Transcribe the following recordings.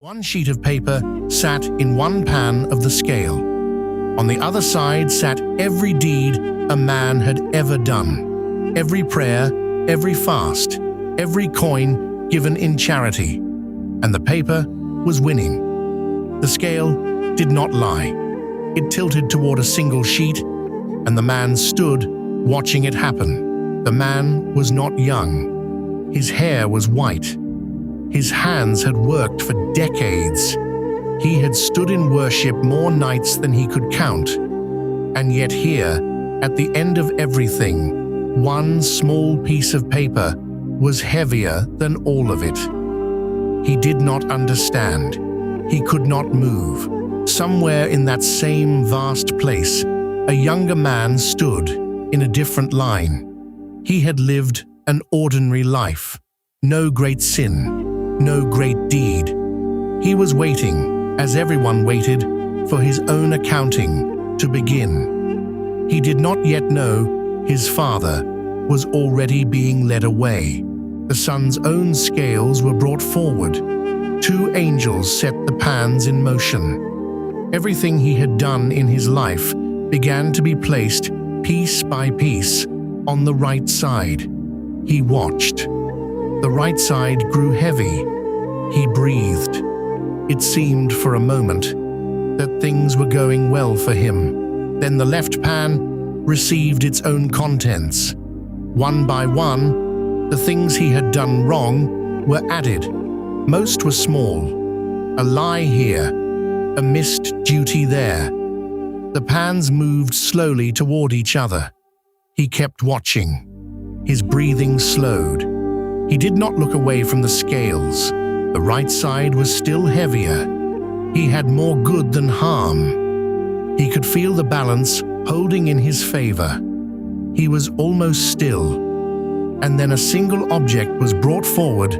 One sheet of paper sat in one pan of the scale. On the other side sat every deed a man had ever done, every prayer, every fast, every coin given in charity, and the paper was winning. The scale did not lie. It tilted toward a single sheet, and the man stood watching it happen. The man was not young. His hair was white. His hands had worked for decades. He had stood in worship more nights than he could count. And yet here, at the end of everything, one small piece of paper was heavier than all of it. He did not understand. He could not move. Somewhere in that same vast place, a younger man stood in a different line. He had lived an ordinary life. No great sin. No great deed. He was waiting, as everyone waited, for his own accounting to begin. He did not yet know his father was already being led away. The son's own scales were brought forward. Two angels set the pans in motion. Everything he had done in his life began to be placed, piece by piece, on the right side. He watched. The right side grew heavy. He breathed. It seemed for a moment that things were going well for him. Then the left pan received its own contents. One by one, the things he had done wrong were added. Most were small. A lie here, a missed duty there. The pans moved slowly toward each other. He kept watching. His breathing slowed. He did not look away from the scales. The right side was still heavier. He had more good than harm. He could feel the balance holding in his favor. He was almost still. And then a single object was brought forward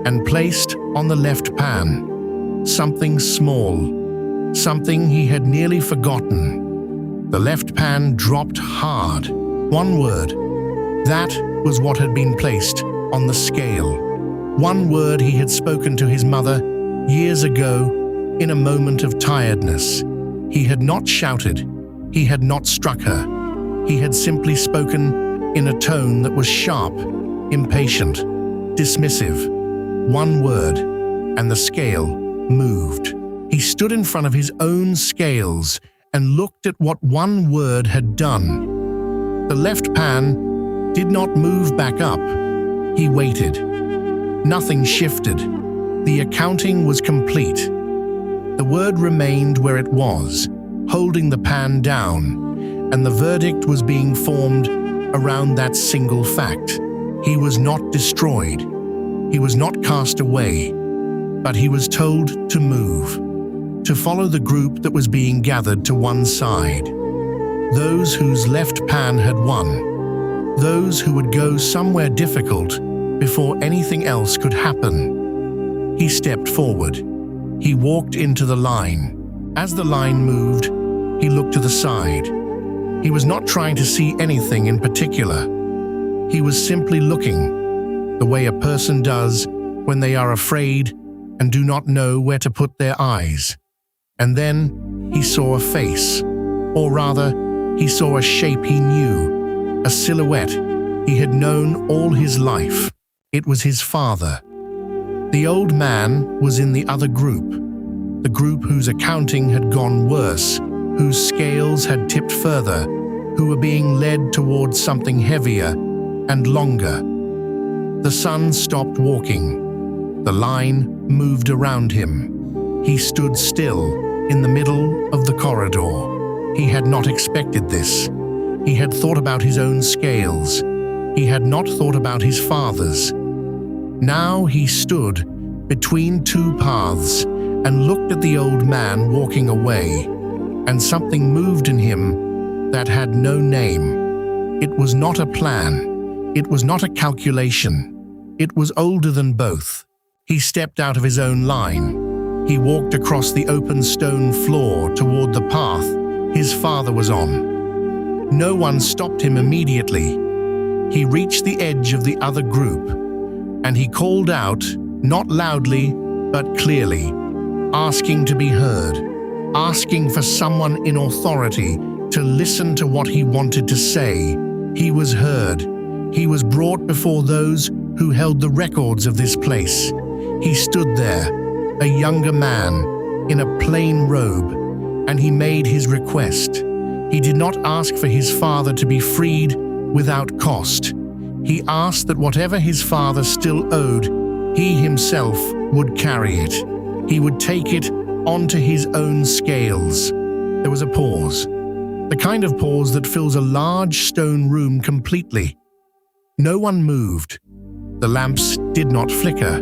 and placed on the left pan. Something small. Something he had nearly forgotten. The left pan dropped hard. One word. That was what had been placed on the scale. One word he had spoken to his mother years ago in a moment of tiredness. He had not shouted. He had not struck her. He had simply spoken in a tone that was sharp, impatient, dismissive. One word, and the scale moved. He stood in front of his own scales and looked at what one word had done. The left pan did not move back up. He waited. Nothing shifted. The accounting was complete. The word remained where it was, holding the pan down, and the verdict was being formed around that single fact. He was not destroyed. He was not cast away, but he was told to move, to follow the group that was being gathered to one side. Those whose left pan had won. Those who would go somewhere difficult before anything else could happen. He stepped forward. He walked into the line. As the line moved, he looked to the side. He was not trying to see anything in particular. He was simply looking, the way a person does when they are afraid and do not know where to put their eyes. And then he saw a face, or rather, he saw a shape he knew, a silhouette he had known all his life. It was his father. The old man was in the other group, the group whose accounting had gone worse, whose scales had tipped further, who were being led towards something heavier and longer. The son stopped walking. The line moved around him. He stood still in the middle of the corridor. He had not expected this. He had thought about his own scales. He had not thought about his father's. Now he stood between two paths and looked at the old man walking away, and something moved in him that had no name. It was not a plan. It was not a calculation. It was older than both. He stepped out of his own line. He walked across the open stone floor toward the path his father was on. No one stopped him immediately. He reached the edge of the other group, and he called out, not loudly, but clearly, asking to be heard, asking for someone in authority to listen to what he wanted to say. He was heard. He was brought before those who held the records of this place. He stood there, a younger man, in a plain robe, and he made his request. He did not ask for his father to be freed without cost. He asked that whatever his father still owed, he himself would carry it. He would take it onto his own scales. There was a pause, the kind of pause that fills a large stone room completely. No one moved. The lamps did not flicker.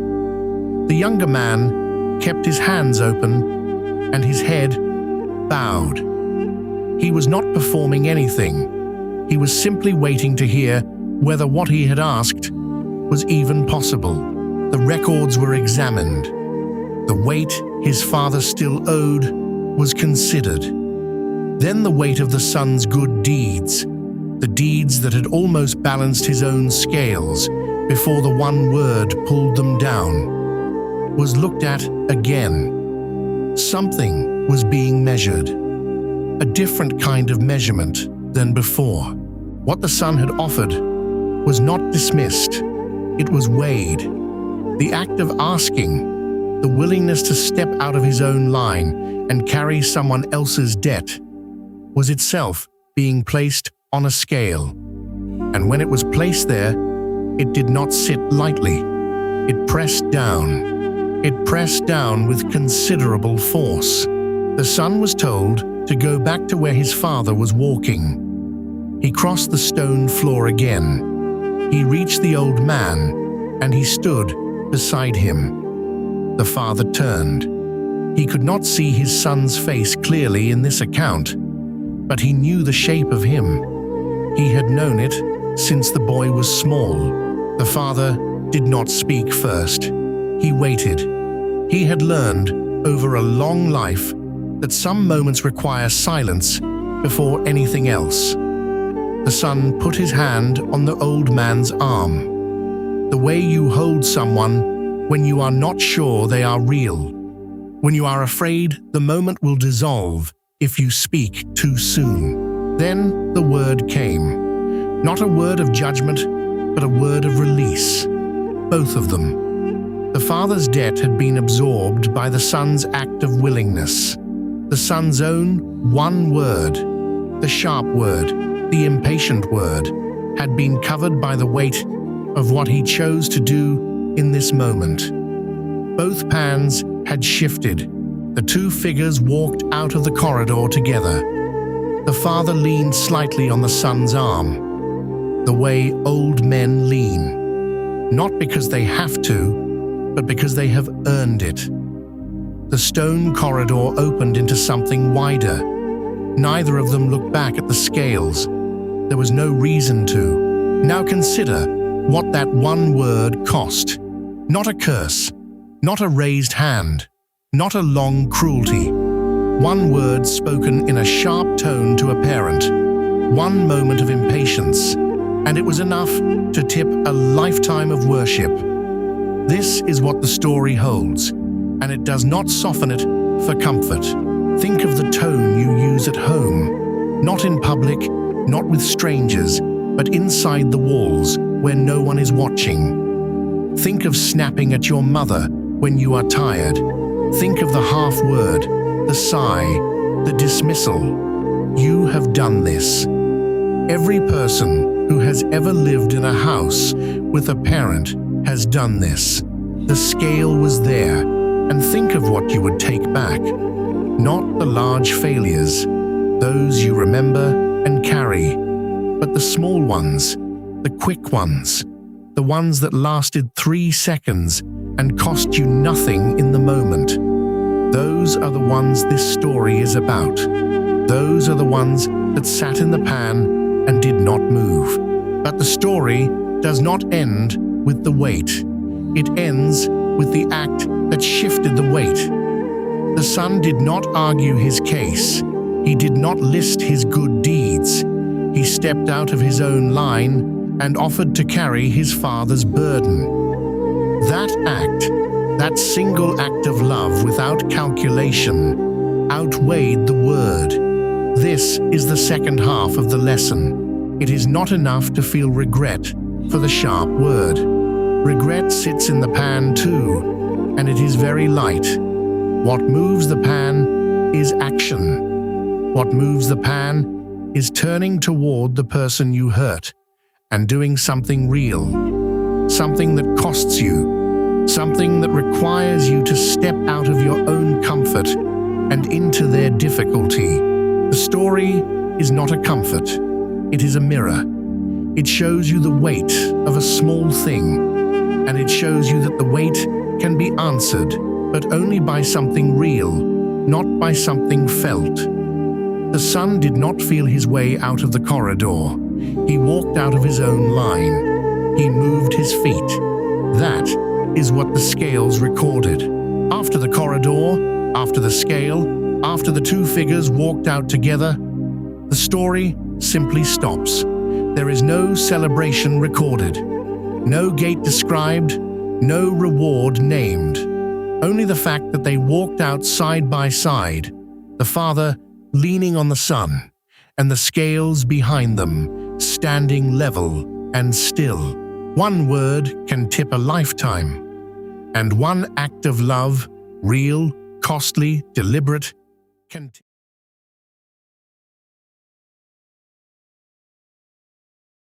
The younger man kept his hands open and his head bowed. He was not performing anything. He was simply waiting to hear whether what he had asked was even possible. The records were examined. The weight his father still owed was considered. Then the weight of the son's good deeds, the deeds that had almost balanced his own scales before the one word pulled them down, was looked at again. Something was being measured, a different kind of measurement than before. What the son had offered was not dismissed, it was weighed. The act of asking, the willingness to step out of his own line and carry someone else's debt, was itself being placed on a scale. And when it was placed there, it did not sit lightly. It pressed down. It pressed down with considerable force. The son was told to go back to where his father was walking. He crossed the stone floor again. He reached the old man, and he stood beside him. The father turned. He could not see his son's face clearly in this account, but he knew the shape of him. He had known it since the boy was small. The father did not speak first. He waited. He had learned over a long life that some moments require silence before anything else. The son put his hand on the old man's arm. The way you hold someone when you are not sure they are real. When you are afraid the moment will dissolve if you speak too soon. Then the word came. Not a word of judgment, but a word of release. Both of them. The father's debt had been absorbed by the son's act of willingness. The son's own one word, the sharp word, the impatient word, had been covered by the weight of what he chose to do in this moment. Both pans had shifted. The two figures walked out of the corridor together. The father leaned slightly on the son's arm, the way old men lean, not because they have to, but because they have earned it. The stone corridor opened into something wider. Neither of them looked back at the scales. There was no reason to. Now consider what that one word cost. Not a curse, not a raised hand, not a long cruelty. One word spoken in a sharp tone to a parent. One moment of impatience, and it was enough to tip a lifetime of worship. This is what the story holds, and it does not soften it for comfort. Think of the tone you use at home, not in public, not with strangers, but inside the walls where no one is watching. Think of snapping at your mother when you are tired. Think of the half word, the sigh, the dismissal. You have done this. Every person who has ever lived in a house with a parent has done this. The scale was there, and think of what you would take back. Not the large failures, those you remember and carry, but the small ones, the quick ones, the ones that lasted 3 seconds and cost you nothing in the moment. Those are the ones this story is about. Those are the ones that sat in the pan and did not move. But the story does not end with the weight. It ends with the act that shifted the weight. The son did not argue his case. He did not list his good deeds. He stepped out of his own line and offered to carry his father's burden. That That single act of love without calculation outweighed the word. This is the second half of the lesson. It is not enough to feel regret for the sharp word. Regret sits in the pan too, and it is very light. What moves the pan is action. What moves the pan is turning toward the person you hurt and doing something real, something that costs you, something that requires you to step out of your own comfort and into their difficulty. The story is not a comfort, it is a mirror. It shows you the weight of a small thing, and it shows you that the weight can be answered, but only by something real, not by something felt. The son did not feel his way out of the corridor. He walked out of his own line. He moved his feet. That is what the scales recorded. After the corridor, after the scale, after the two figures walked out together, the story simply stops. There is no celebration recorded, no gate described, no reward named. Only the fact that they walked out side by side, the father leaning on the son, and the scales behind them, standing level and still. One word can tip a lifetime, and one act of love, real, costly, deliberate, can